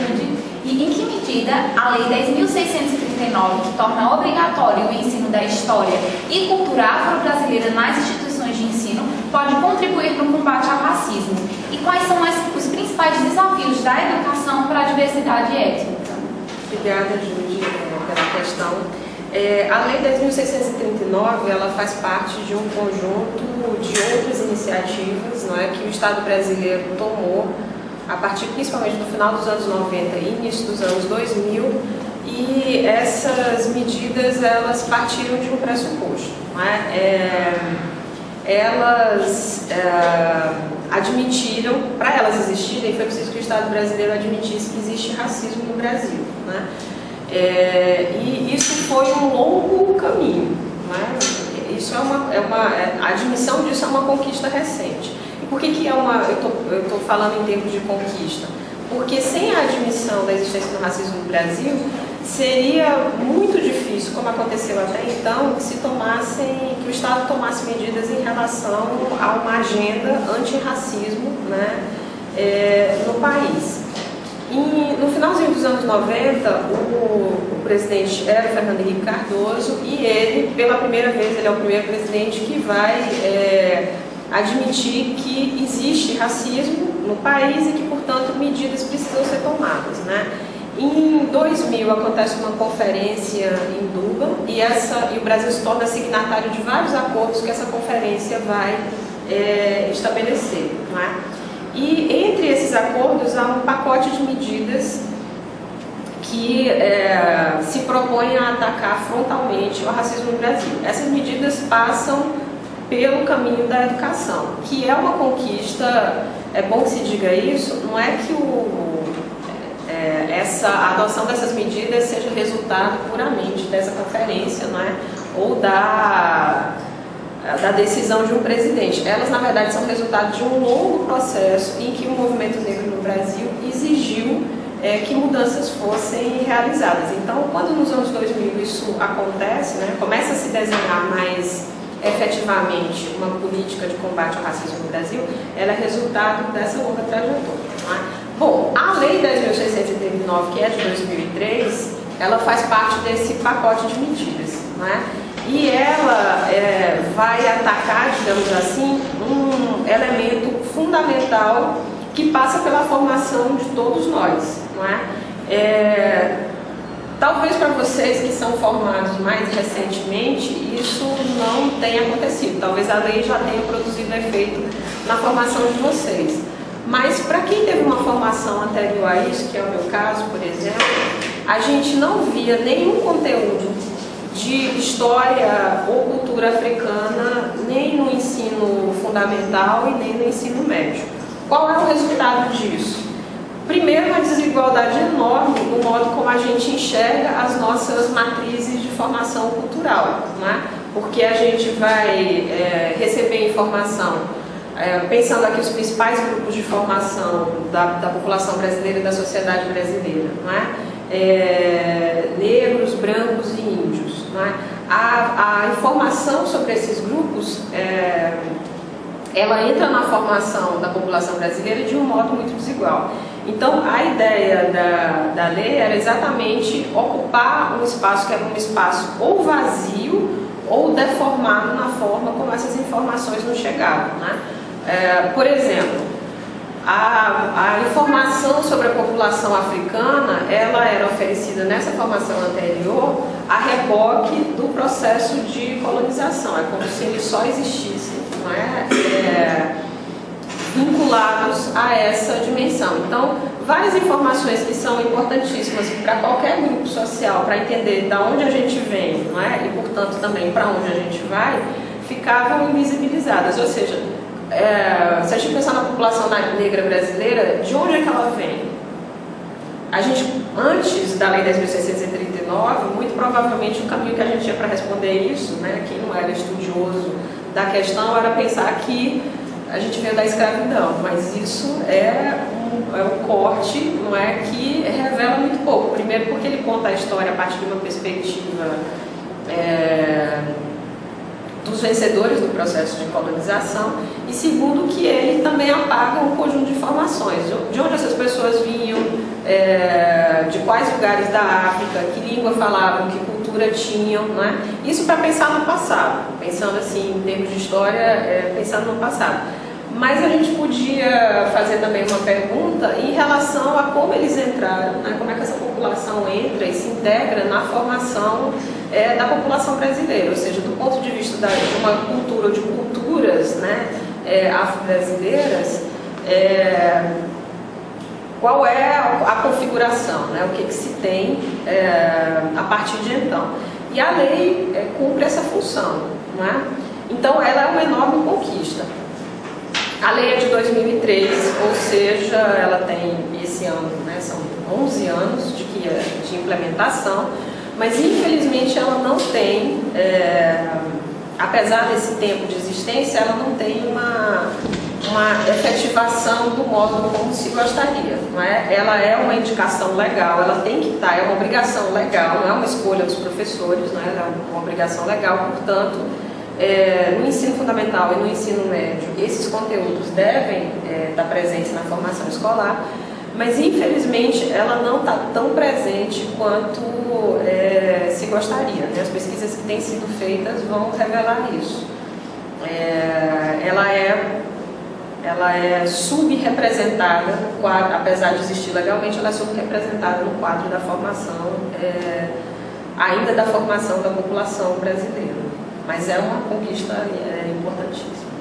Judy, e em que medida a Lei 10.639, que torna obrigatório o ensino da história e cultura afro-brasileira nas instituições de ensino, pode contribuir no combate ao racismo? E quais são os principais desafios da educação para a diversidade étnica? Obrigada, Judy, pela questão. A Lei 10.639, ela faz parte de um conjunto de outras iniciativas, não é, que o Estado brasileiro tomou a partir principalmente do final dos anos 90 e início dos anos 2000, e essas medidas elas partiram de um pressuposto, não é? Elas admitiram, para elas existirem, foi preciso que o Estado brasileiro admitisse que existe racismo no Brasil, né? E isso foi um longo caminho, né? Isso a admissão disso é uma conquista recente. E por que eu estou falando em termos de conquista? Porque sem a admissão da existência do racismo no Brasil, seria muito difícil, como aconteceu até então, que o Estado tomasse medidas em relação a uma agenda antirracismo, né, no país. E no finalzinho dos anos 90, o presidente era o Fernando Henrique Cardoso, e ele, pela primeira vez, ele é o primeiro presidente que vai admitir que existe racismo no país e que, portanto, medidas precisam ser tomadas, né? Em 2000 acontece uma conferência em Durban e o Brasil se torna signatário de vários acordos que essa conferência vai estabelecer, não é? E entre esses acordos há um pacote de medidas que se propõem a atacar frontalmente o racismo no Brasil. Essas medidas passam pelo caminho da educação, que é uma conquista. É bom que se diga isso, não é que a adoção dessas medidas seja resultado puramente dessa conferência, não é? Ou da decisão de um presidente. Elas, na verdade, são resultado de um longo processo em que o movimento negro no Brasil exigiu que mudanças fossem realizadas. Então, quando nos anos 2000 isso acontece, né, começa a se desenhar mais efetivamente uma política de combate ao racismo no Brasil, ela é resultado dessa longa trajetória, não é? Bom, a Lei 10.639, que é de 2003, ela faz parte desse pacote de medidas, não é? E ela vai atacar, digamos assim, um elemento fundamental que passa pela formação de todos nós, não é? Talvez para vocês que são formados mais recentemente, isso não tenha acontecido. Talvez a lei já tenha produzido efeito na formação de vocês. Mas para quem teve uma formação anterior a isso, que é o meu caso, por exemplo, a gente não via nenhum conteúdo de história ou cultura africana, nem no ensino fundamental e nem no ensino médio. Qual é o resultado disso? Primeiro, uma desigualdade enorme no modo como a gente enxerga as nossas matrizes de formação cultural, né? Porque a gente vai receber informação, pensando aqui os principais grupos de formação da população brasileira e da sociedade brasileira, não é? Negros, brancos e índios, não é? A informação sobre esses grupos ela entra na formação da população brasileira de um modo muito desigual. Então, a ideia da lei era exatamente ocupar um espaço que era um espaço ou vazio ou deformado na forma como essas informações não chegavam, né? Por exemplo, a informação sobre a população africana, ela era oferecida nessa formação anterior a reboque do processo de colonização. É como se eles só existissem, não é? Vinculados a essa dimensão. Então, várias informações que são importantíssimas para qualquer grupo social, para entender de onde a gente vem, não é? E, portanto, também para onde a gente vai, ficavam invisibilizadas. Ou seja, se a gente pensar na população negra brasileira, de onde é que ela vem? A gente, antes da Lei 10.639, muito provavelmente o caminho que a gente tinha para responder isso, né, quem não era estudioso da questão, era pensar que a gente veio da escravidão, mas isso é um corte, não é, que revela muito pouco. Primeiro porque ele conta a história a partir de uma perspectiva dos vencedores do processo de colonização, e segundo que ele também apaga um conjunto de informações, de onde essas pessoas vinham, quais lugares da África, que língua falavam, que cultura tinham, não é? Isso para pensar no passado, pensando assim, em termos de história, pensando no passado. Mas a gente podia fazer também uma pergunta em relação a como eles entraram, né? Como é que essa população entra e se integra na formação da população brasileira, ou seja, do ponto de vista de uma cultura ou de culturas, né, afro-brasileiras, qual é a configuração, né? O que se tem a partir de então. E a lei cumpre essa função, não é? Então ela é uma enorme conquista. A lei é de 2003, ou seja, ela tem esse ano, né, são 11 anos de implementação, mas infelizmente ela não tem, apesar desse tempo de existência, ela não tem uma efetivação do modo como se gostaria, não é? Ela é uma indicação legal, ela tem que estar, é uma obrigação legal, não é uma escolha dos professores, não é? Ela é uma obrigação legal, portanto, no ensino fundamental e no ensino médio, esses conteúdos devem estar presentes na formação escolar, mas infelizmente ela não está tão presente quanto se gostaria, né? As pesquisas que têm sido feitas vão revelar isso. Ela é subrepresentada no quadro, apesar de existir legalmente, ela é subrepresentada no quadro da formação, ainda da formação da população brasileira. Mas é uma conquista importantíssima.